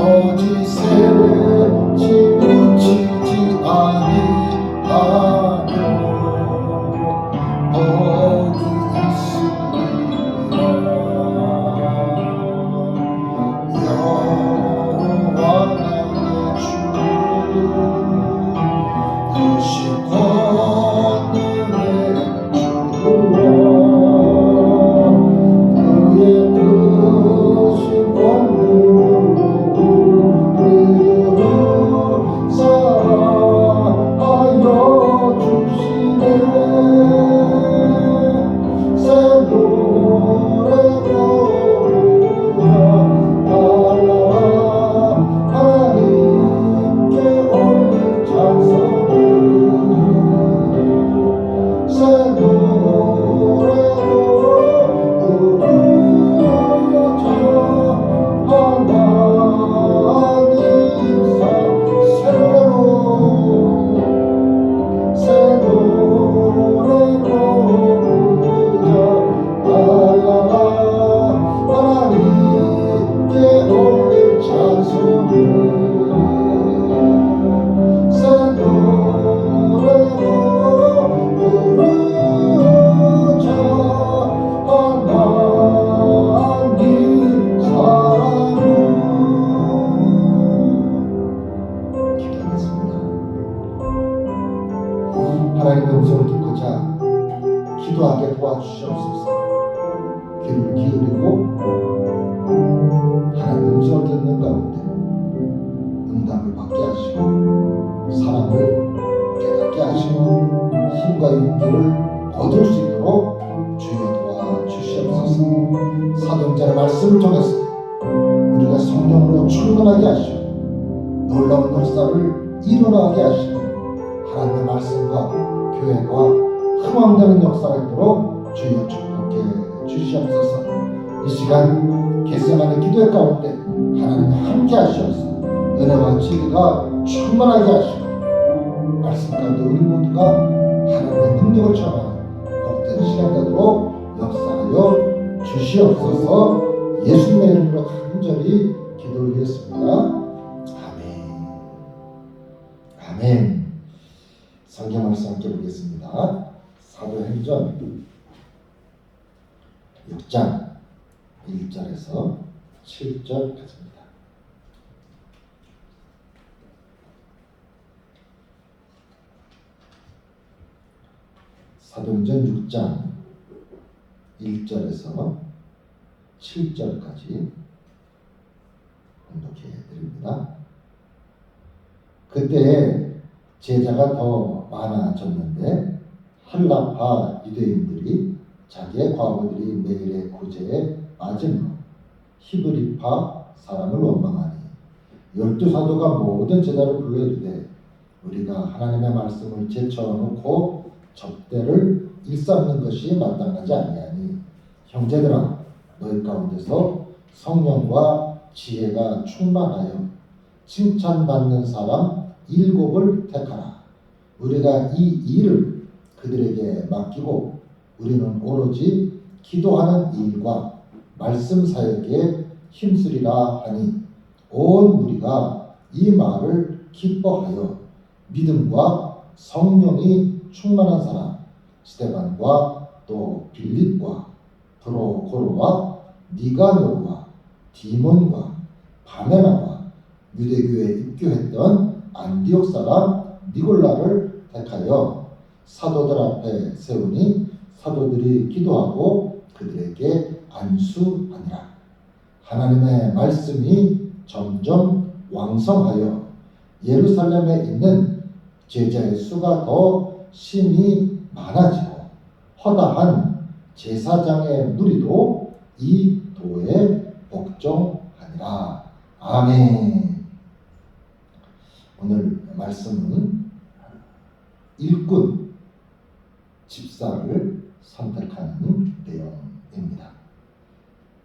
거짓에 치우치지 아니하며 복이 있으리라. 여호와 나의 주 크신 권능의 주와 그의 크신 권능으로 우리들을 사랑하여 주시네. 새 노래로 하나님께 올릴 찬송을 새 노래로 부르자. 하나님 새 노래로 부르자. 하나님께 올릴 찬송을 새 노래로 부르자. 하나님 사랑을. 기도하겠습니다. 하나님의 음성을 듣고자 기도하게 도와주시옵소서. 귀를 기울이고 하나님의 음성을 듣는 가운데 응답을 받게 하시고 사랑을 깨닫게 하시고 힘과 용기를 얻을 수 있도록 주여 도와주시옵소서. 사도행전의 말씀을 통해서 우리가 성령으로 충만하게 하시고 놀라운 역사를 일어나게 하시고 하나님의 말씀과 교회가 흥왕되는 역사가 있도록 주여 축복해 주시옵소서. 이 시간 겟세마네 기도의 가운데 하나님이 함께 하시옵소서. 은혜와 진리가 충만하게 하시고 말씀 가운데 우리 모두가 하나님의 능력을 체험하는 복된 시간 되도록 역사하여 주시옵소서. 예수님의 이름으로 간절히 기도 올리겠습니다. 아멘. 아멘. 성경 말씀 함께 보겠습니다. 사도행전 6장 1절에서 7절까지입니다. 사도행전 6장 1절에서 7절까지 공독해 드립니다. 그때 제자가 더 많아졌는데 한라파 유대인들이 자기의 과부들이 매일의 구제에 빠짐으로 히브리파 사람을 원망하니 12사도가 모든 제자를 불러 이르되 우리가 하나님의 말씀을 제쳐놓고 접대를 일삼는 것이 마땅하지 아니하니 형제들아 너희 가운데서 성령과 지혜가 충만하여 칭찬받는 사람 7을 택하라. 우리가 이 일을 그들에게 맡기고 우리는 오로지 기도하는 일과 말씀 사역에 힘쓰리라 하니 온 무리가 이 말을 기뻐하여 믿음과 성령이 충만한 사람 스데반과 또 빌립과 프로고로와 니가노르와 디몬과 바메나와 유대교에 입교했던 안디옥 사람 니골라를 택하여 사도들 앞에 세우니 사도들이 기도하고 그들에게 안수하니라. 하나님의 말씀이 점점 왕성하여 예루살렘에 있는 제자의 수가 더 심히 많아지고 허다한 제사장의 무리도 이 도에 복종하니라. 아멘. 오늘 말씀은 일꾼 집사를 선택하는 내용입니다.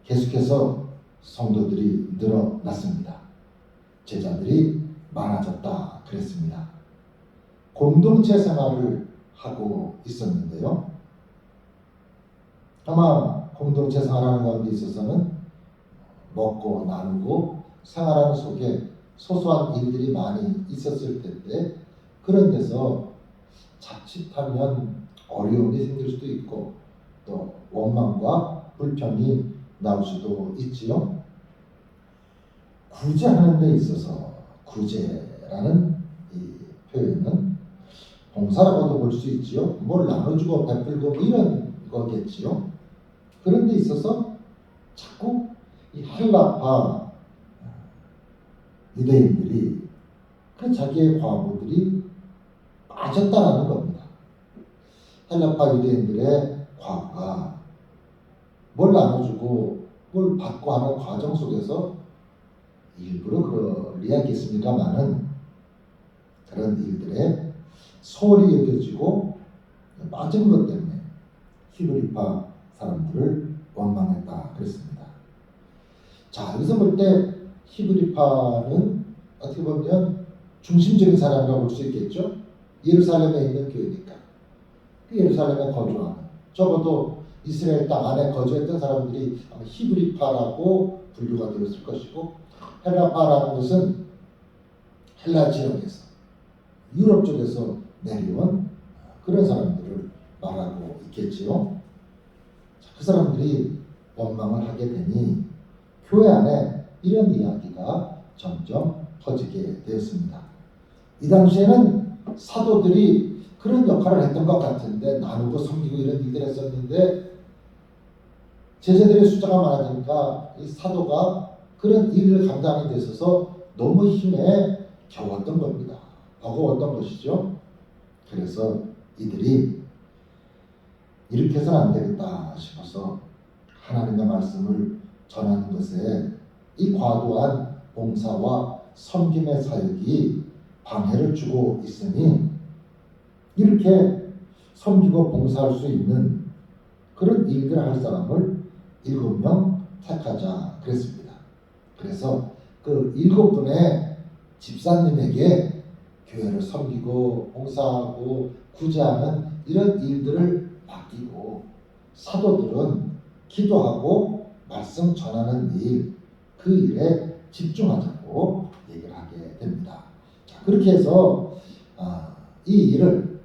계속해서 성도들이 늘어났습니다. 제자들이 많아졌다 그랬습니다. 공동체 생활을 하고 있었는데요. 아마 공동체 생활하는 가운데 있어서는 먹고 나누고 생활하는 속에 소소한 일들이 많이 있었을 텐데 그런 데서 자칫하면 어려움이 생길 수도 있고 또 원망과 불평이 나올 수도 있지요. 구제하는 데 있어서 구제라는 이 표현은 봉사라고도 볼 수 있지요. 뭘 나눠주고 베풀고 뭐 이런 거겠지요. 그런 데 있어서 자꾸 이 헬라파 유대인들이 그 자기의 과부들이 빠졌다라는 겁니다. 헬라파 유대인들의 과부가 뭘 나눠주고 뭘 받고 하는 과정 속에서 일부러 그러리하겠습니까마는 그런 일들에 소홀히 여겨지고 빠진 것 때문에 히브리파 사람들을 원망했다 그랬습니다. 자, 여기서 볼 때 히브리파는 어떻게 보면 중심적인 사람이라고 볼 수 있겠죠. 예루살렘에 있는 교회니까. 그 예루살렘에 거주하는, 적어도 이스라엘 땅 안에 거주했던 사람들이 아마 히브리파라고 분류가 되었을 것이고, 헬라파라는 것은 헬라 지역에서 유럽 쪽에서 내려온 그런 사람들을 말하고 있겠지요. 그 사람들이 원망을 하게 되니 교회 안에 이런 이야기가 점점 퍼지게 되었습니다. 이 당시에는 사도들이 그런 역할을 했던 것 같은데, 나누고 섬기고 이런 일들을 했었는데 제자들의 숫자가 많아지니까 이 사도가 그런 일을 감당하게 돼 있어서 너무 힘에 겨웠던 겁니다. 버거웠던 것이죠. 그래서 이들이 이렇게 해서는 안 되겠다 싶어서 하나님의 말씀을 전하는 것에 이 과도한 봉사와 섬김의 사역이 방해를 주고 있으니 이렇게 섬기고 봉사할 수 있는 그런 일들을 할 사람을 7명 택하자 그랬습니다. 그래서 그 7분의 집사님에게 교회를 섬기고 봉사하고 구제하는 이런 일들을 맡기고, 사도들은 기도하고 말씀 전하는 일, 그 일에 집중하자고 얘기를 하게 됩니다. 자, 그렇게 해서 이 일을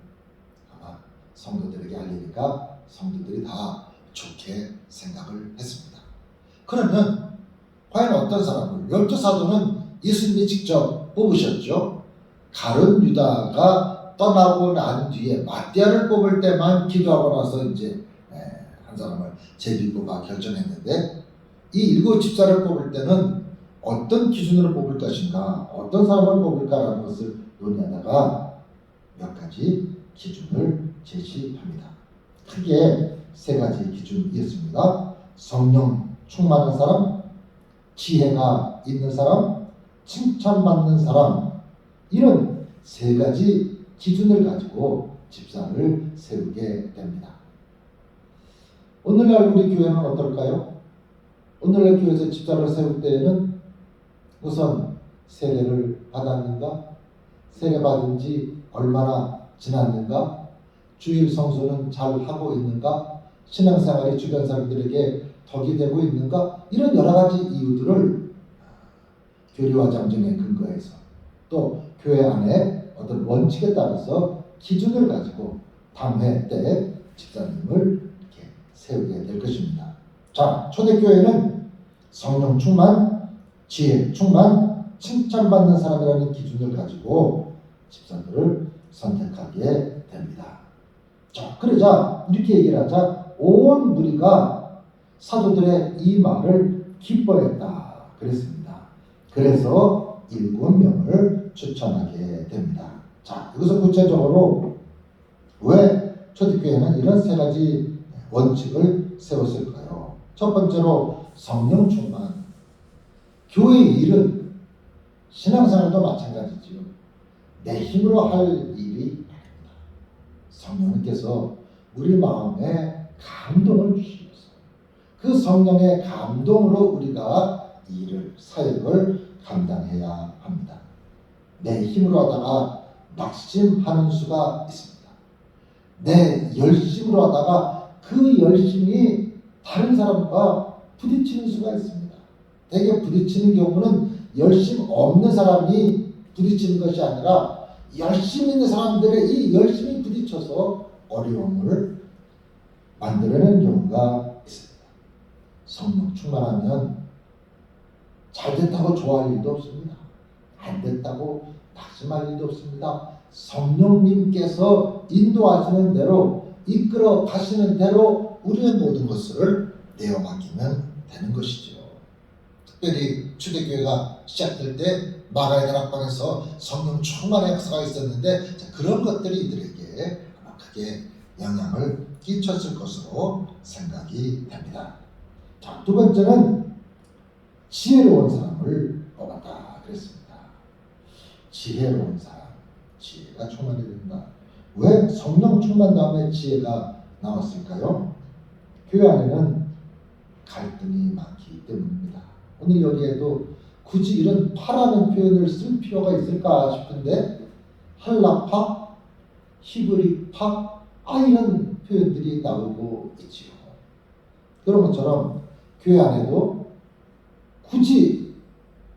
아마 성도들에게 알리니까 성도들이 다 좋게 생각을 했습니다. 그러면 과연 어떤 사람을, 12사도는 예수님이 직접 뽑으셨죠. 가룟 유다가 떠나고 난 뒤에 마띠아를 뽑을 때만 기도하고 나서 이제 한 사람을 제비고가 결정했는데, 이 7 집사를 뽑을 때는 어떤 기준으로 뽑을 것인가, 어떤 사람을 뽑을까라는 것을 논의하다가 몇 가지 기준을 제시합니다. 크게 3가지 기준이었습니다. 성령 충만한 사람, 지혜가 있는 사람, 칭찬받는 사람, 이런 3가지 기준을 가지고 집사를 세우게 됩니다. 오늘날 우리 교회는 어떨까요? 오늘날 교회에서 집사를 세울 때에는 우선 세례를 받았는가? 세례받은 지 얼마나 지났는가? 주일 성수는 잘 하고 있는가? 신앙생활이 주변 사람들에게 덕이 되고 있는가? 이런 여러 가지 이유들을 교리와 장정에 근거해서 또 교회 안에 어떤 원칙에 따라서 기준을 가지고 당회 때 집사님을 이렇게 세우게 될 것입니다. 자, 초대교회는 성령 충만, 지혜 충만, 칭찬받는 사람이라는 기준을 가지고 집사들을 선택하게 됩니다. 자, 그러자 이렇게 얘기를 하자 온 무리가 사도들의 이 말을 기뻐했다 그랬습니다. 그래서 7명을 추천하게 됩니다. 자, 여기서 구체적으로 왜 초대교회는 이런 3가지 원칙을 세웠을까요? 첫 번째로 성령 충만. 교회의 일은 신앙생활도 마찬가지지요. 내 힘으로 할 일이 아닙니다. 성령님께서 우리 마음에 감동을 주시면서 그 성령의 감동으로 우리가 이 일을, 사역을 감당해야 합니다. 내 힘으로 하다가 낙심하는 수가 있습니다. 내 열심으로 하다가 그 열심이 다른 사람과 부딪히는 수가 있습니다. 대개 부딪히는 경우는 열심 없는 사람이 부딪히는 것이 아니라 열심히 있는 사람들의 이 열심히 부딪혀서 어려움을 만들어내는 경우가 있습니다. 성령 충만하면 잘 됐다고 좋아할 일도 없습니다. 안 됐다고 낙심할 일도 없습니다. 성령님께서 인도하시는 대로 이끌어 가시는 대로 우리의 모든 것을 내어 맡기면 되는 것이죠. 특별히 초대교회가 시작될 때 마가의 다락방에서 성령 충만의 역사가 있었는데 그런 것들이 이들에게 크게 영향을 끼쳤을 것으로 생각이 됩니다. 자, 두 번째는 지혜로운 사람을 뽑았다 그랬습니다. 지혜로운 사람, 지혜가 충만이 된다. 왜 성령 충만 다음에 지혜가 나왔을까요? 교회 안에는 갈등이 많기 때문입니다. 오늘 여기에도 굳이 이런 파라는 표현을 쓸 필요가 있을까 싶은데 할라파, 히브리파, 이런 표현들이 나오고 있지요. 그런 것처럼 교회 안에도 굳이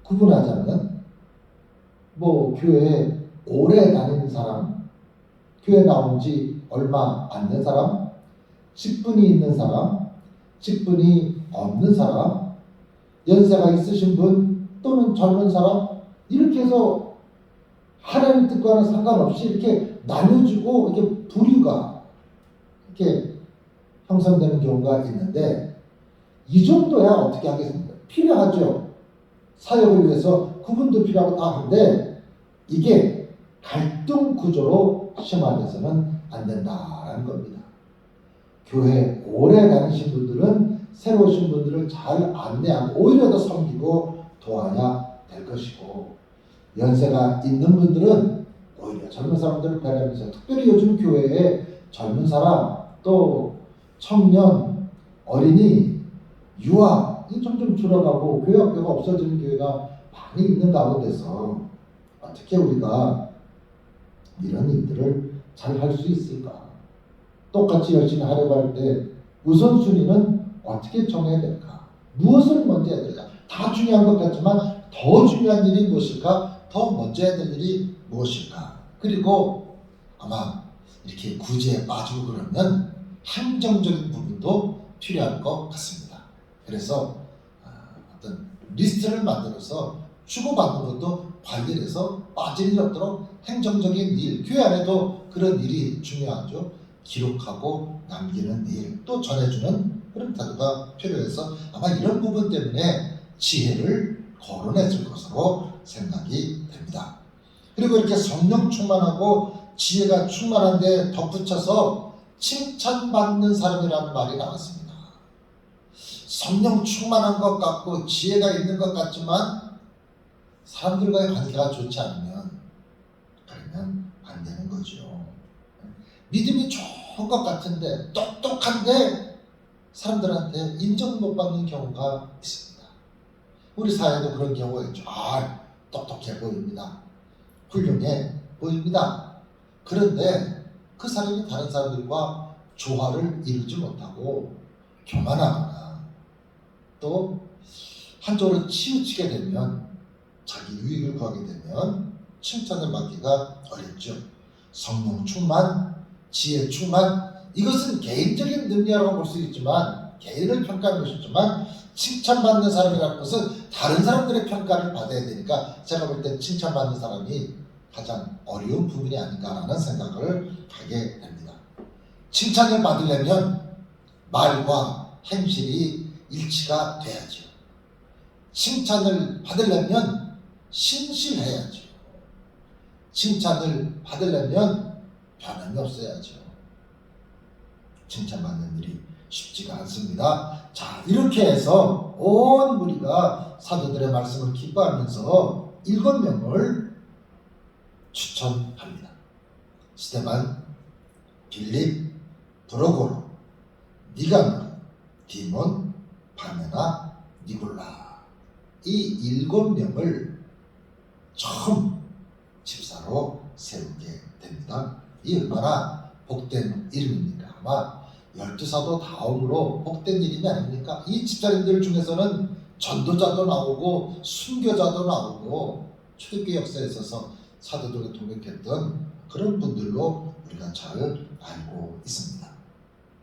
구분하자면 교회에 오래 다니는 사람, 교회 나온 지 얼마 안 된 사람, 직분이 있는 사람, 직분이 없는 사람, 연세가 있으신 분 또는 젊은 사람, 이렇게 해서 하나님 뜻과는 상관없이 이렇게 나눠주고 이렇게 부류가 이렇게 형성되는 경우가 있는데 이 정도야 어떻게 하겠습니까? 필요하죠. 사역을 위해서 구분도 필요하고 다 한데 이게 갈등 구조로 심화돼서는 안 된다는 겁니다. 교회 오래 다니신 분들은 새로 오신 분들을 잘 안내하고 오히려 더 섬기고 도와야 될 것이고, 연세가 있는 분들은 오히려 젊은 사람들을 배려하면서, 특별히 요즘 교회에 젊은 사람, 또 청년, 어린이, 유아 이 점점 줄어가고 교회 학교가 없어지는 교회가 많이 있는 가운데서 어떻게 우리가 이런 일들을 잘 할 수 있을까? 똑같이 열심히 하려고 할 때 우선순위는 어떻게 정해야 될까? 무엇을 먼저 해야 될까? 다 중요한 것 같지만 더 중요한 일이 무엇일까? 더 먼저 해야 될 일이 무엇일까? 그리고 아마 이렇게 구제에 빠지고 그러면 행정적인 부분도 필요할 것 같습니다. 그래서 어떤 리스트를 만들어서 주고받는 것도 관리를 해서 빠질 일 없도록 행정적인 일, 교회 안에도 그런 일이 중요하죠. 기록하고 남기는 일, 또 전해주는 그런 태도가 필요해서 아마 이런 부분 때문에 지혜를 거론했을 것으로 생각이 됩니다. 그리고 이렇게 성령 충만하고 지혜가 충만한데 덧붙여서 칭찬받는 사람이라는 말이 나왔습니다. 성령 충만한 것 같고 지혜가 있는 것 같지만 사람들과의 관계가 좋지 않으면 그러면 안 되는 거죠. 믿음이 좋은 것 같은데 똑똑한데 사람들한테 인정 못 받는 경우가 있습니다. 우리 사회도 그런 경우가 있죠. 똑똑해 보입니다. 훌륭해 보입니다. 그런데 그 사람이 다른 사람들과 조화를 이루지 못하고 교만하거나 또 한쪽으로 치우치게 되면, 자기 유익을 구하게 되면 칭찬을 받기가 어렵죠. 성령 충만, 지혜 충만, 이것은 개인적인 능력이라고 볼 수 있지만, 개인을 평가하는 것이지만 칭찬받는 사람이라는 것은 다른 사람들의 평가를 받아야 되니까 제가 볼 때 칭찬받는 사람이 가장 어려운 부분이 아닌가라는 생각을 하게 됩니다. 칭찬을 받으려면 말과 행실이 일치가 돼야죠. 칭찬을 받으려면 신실해야죠. 칭찬을 받으려면 변함이 없어야죠. 칭찬받는 일이 쉽지가 않습니다. 자, 이렇게 해서 온 무리가 사도들의 말씀을 기뻐하면서 7명을 추천합니다. 스데반, 빌립, 브로고로, 니가노, 디몬, 바메나, 니골라, 이 7명을 처음 집사로 세우게 됩니다. 이 얼마나 복된 이름입니까? 아마 12사도 다음으로 복된 이름이 아닙니까? 이 집사님들 중에서는 전도자도 나오고 순교자도 나오고 초대교회 역사에 있어서 사도들을 동역했던 그런 분들로 우리가 잘 알고 있습니다.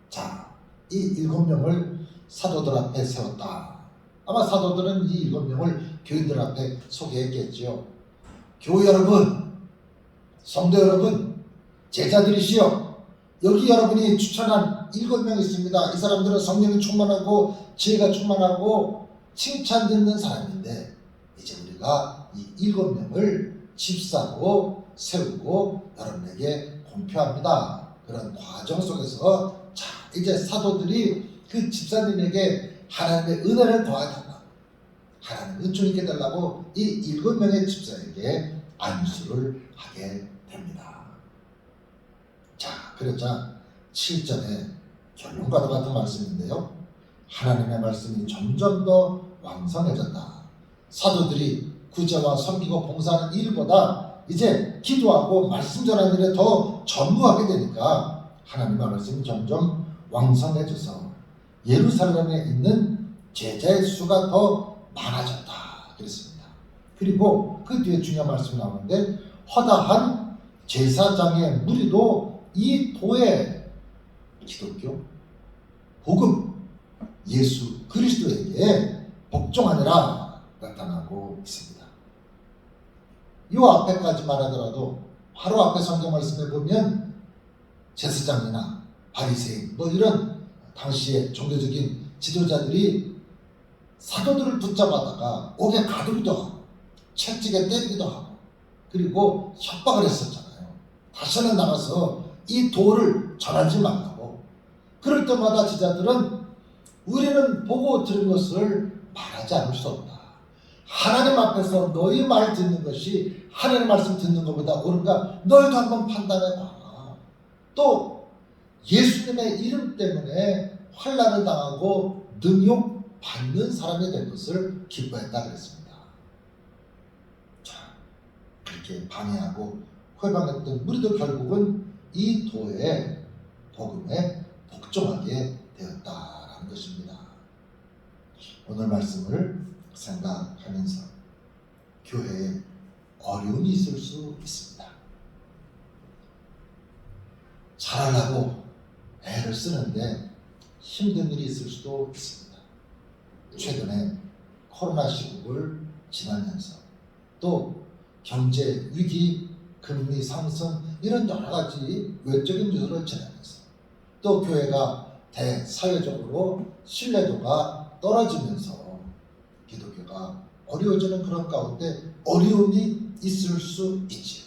자, 이 7명을 사도들 앞에 세웠다. 아마 사도들은 이 7명을 교인들 앞에 소개했겠지요. 교회 여러분, 성도 여러분, 제자들이시여, 여기 여러분이 추천한 7명 있습니다. 이 사람들은 성령이 충만하고 지혜가 충만하고 칭찬 듣는 사람인데, 이제 우리가 이 7명을 집사로 세우고 여러분에게 공표합니다. 그런 과정 속에서 자, 이제 사도들이 그 집사님에게 하나님의 은혜를 더하달라고, 하나님 은총이 있게 달라고 이 7명의 집사에게 안수를 하게 됩니다. 자, 그러자 7절에 결론과도 같은 말씀인데요. 하나님의 말씀이 점점 더 왕성해졌다. 사도들이 구제와 섬기고 봉사하는 일보다 이제 기도하고 말씀 전하는 일에 더 전무하게 되니까 하나님의 말씀이 점점 왕성해져서 예루살렘에 있는 제자의 수가 더 많아졌다 그랬습니다. 그리고 그 뒤에 중요한 말씀이 나오는데 허다한 제사장의 무리도 이 도의 기독교 복음 예수 그리스도에게 복종하니라 나타나고 있습니다. 이 앞에까지만 하더라도 바로 앞에 성경 말씀에 보면 제사장이나 바리새인 뭐 이런 당시의 종교적인 지도자들이 사도들을 붙잡아다가 옥에 가두기도 하고 채찍에 때리기도 하고 그리고 협박을 했었잖아요. 다시는 나가서 이 도를 전하지 말라고. 그럴 때마다 지자들은 우리는 보고 들은 것을 말하지 않을 수 없다. 하나님 앞에서 너희 말 듣는 것이 하나님 말씀 듣는 것보다 옳은가 너희도 한번 판단해봐. 또 예수님의 이름 때문에 환난을 당하고 능욕받는 사람이 된 것을 기뻐했다 그랬습니다. 자, 그렇게 방해하고 회방했던 우리도 결국은 이 도의 복음에 복종하게 되었다라는 것입니다. 오늘 말씀을 생각하면서 교회에 어려움이 있을 수 있습니다. 잘하려고 애를 쓰는데 힘든 일이 있을 수도 있습니다. 최근에 코로나 시국을 지나면서 또 경제 위기, 금리 상승 이런 여러 가지 외적인 요소를 지나면서 또 교회가 대사회적으로 신뢰도가 떨어지면서 기독교가 어려워지는 그런 가운데 어려움이 있을 수 있지.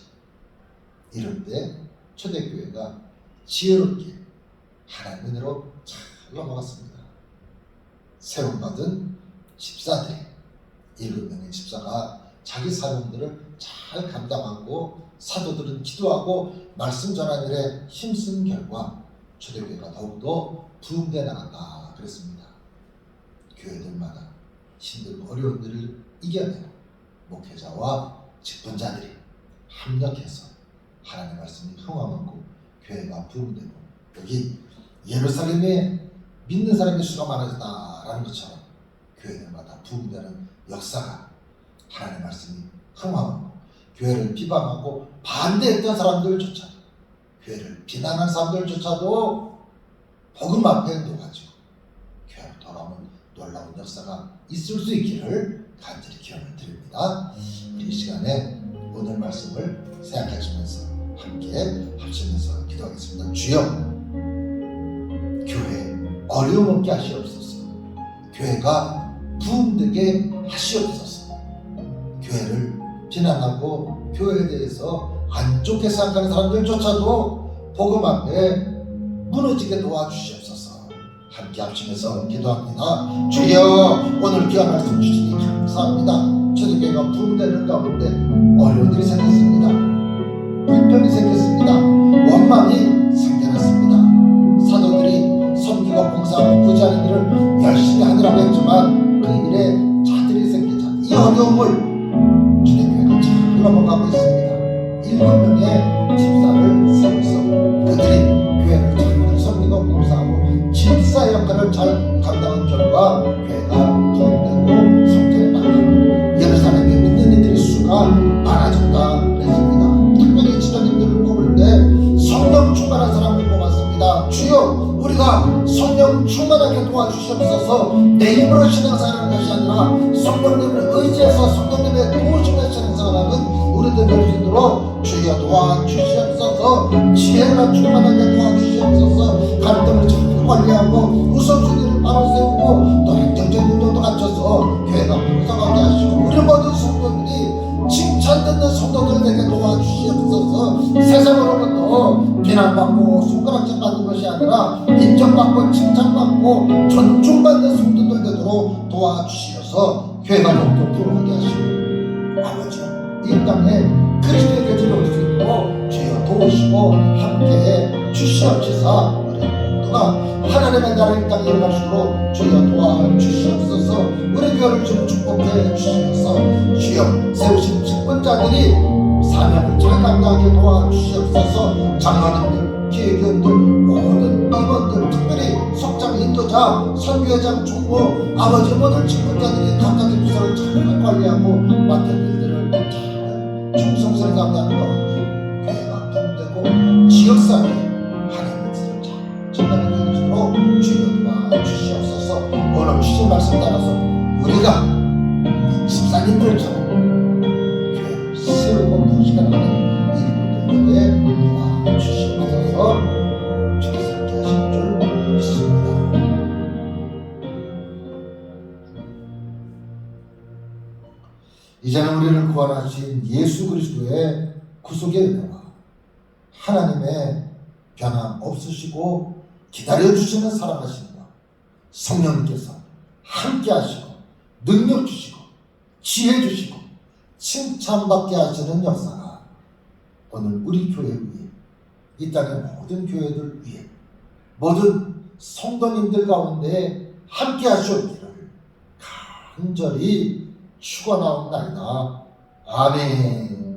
이럴 때 초대교회가 지혜롭게 하나님의 은혜로 잘 넘어갔습니다. 세움받은 집사들이 7명의 집사가 자기 사명들을 잘 감당하고 사도들은 기도하고 말씀 전하는 일에 힘쓴 결과 초대교회가 더욱더 부흥되어 나간다 그랬습니다. 교회들마다 힘들고 어려운 일을 이겨내고 목회자와 직분자들이 합력해서 하나님의 말씀이 흥황하고 교회가 부흥되고 여기 예루살렘에 믿는 사람의 수가 많아졌다라는 것처럼 교회들마다 부흥되는 역사가 하나님의 말씀이 흥황하고 교회를 비방하고 반대했던 사람들조차도 교회를 비난한 사람들조차도 복음 앞에 놓아지고 교회로 돌아오는 놀라운 역사가 있을 수 있기를 간절히 기원을 드립니다. 이 시간에 오늘 말씀을 생각하시면서 함께 합치면서 기도하겠습니다. 주여, 교회 어려움 없게 하시옵소서. 교회가 부흥되게 하시옵소서. 교회를 비난하고 교회에 대해서 안 좋게 생각하는 사람들조차도 복음 앞에 무너지게 도와주시옵소서. 함께 합치면서 기도합니다. 주여, 오늘 귀한 말씀 주시니 감사합니다. 초대교회가 부흥되는 가운데 어려운 일이 생겼습니다. 불편이 생겼습니다. 원망이 생겨났습니다. 사도들이 섬기고 봉사하고 구제하는 일을 열심히 하느라고 했지만 그 일에 차질이 생기자 이 어려움을 초대교회가 잘 넘어가고 있습니다. 7명의 집사를 세워서 그들이 교회를 잘 섬기고 봉사하고 집사 역할을 잘 감당한 결과 교회가 부흥되고 많아졌다 그랬습니다. 특별히 지도님들을 뽑을 때 성령 충만한 사람을 뽑았습니다. 주여 우리가 성령 충만하게 도와주시옵소서. 내 힘으로 신앙생활하는 것이 아니라 성령님을 의지해서 성령님의 도우심을 신앙생활하는 우리들 될 수 있도록 주여 도와주시옵소서. 지혜가 충만하게 도와주시옵소서. 갈등을 잘 관리하고 우선순위를 바로 세우고 또 행정적인 운동도 갖춰서 교회가 풍성하게 하시고 우리 모든 성도들이 칭찬 듣는 성도들 되게 도와주시옵소서. 세상으로부터 비난받고 손가락질 받는 것이 아니라 인정받고 칭찬받고 존중받는 성도들 되도록 도와주시어서 교회가 더욱더 들어오게 하시고 아버지 이 땅에 그리스도의 교제를 얻을 수 있도록 주여 도우시고 함께해 주시옵소서. 우리 모두가 하나님의 나라의 땅에 이루어갈 수 있도록 주여 도와주시옵소서. 우리 교회를 좀 축복해 주시옵소서. 주여 세우신 직분자들이 사명을 잘 감당하게 도와주시옵소서. 장로님들, 기획위원들, 모든 임원들, 특별히 속장 인도자, 선교회장, 총무, 아버지 모든 직분자들이 각각의 부서를 잘 관리하고 맡은 일들을 잘 충성스레 감당하는 가운데 교회가 통되고 지역사회 하나님의 뜻을 잘 전달해 주시도록 주여 도와주시옵소서. 오늘 주신 말씀 따라서 우리가 집사님들처럼 교회를 세우고 부지런하는 일꾼들에게 도와주시옵소서. 주께서 함께 하실 줄 믿습니다. 이제는 우리를 구원하신 예수 그리스도의 구속의 은혜와 하나님의 변함없으시고 기다려주시는 사랑하심과 성령님께서 함께 하시고 능력 주시고 지혜 주시고 칭찬받게 하시는 역사가 오늘 우리 교회 위에 이 땅의 모든 교회들 위에 모든 성도님들 가운데 함께 하시옵기를 간절히 축원하옵나이다. 아멘.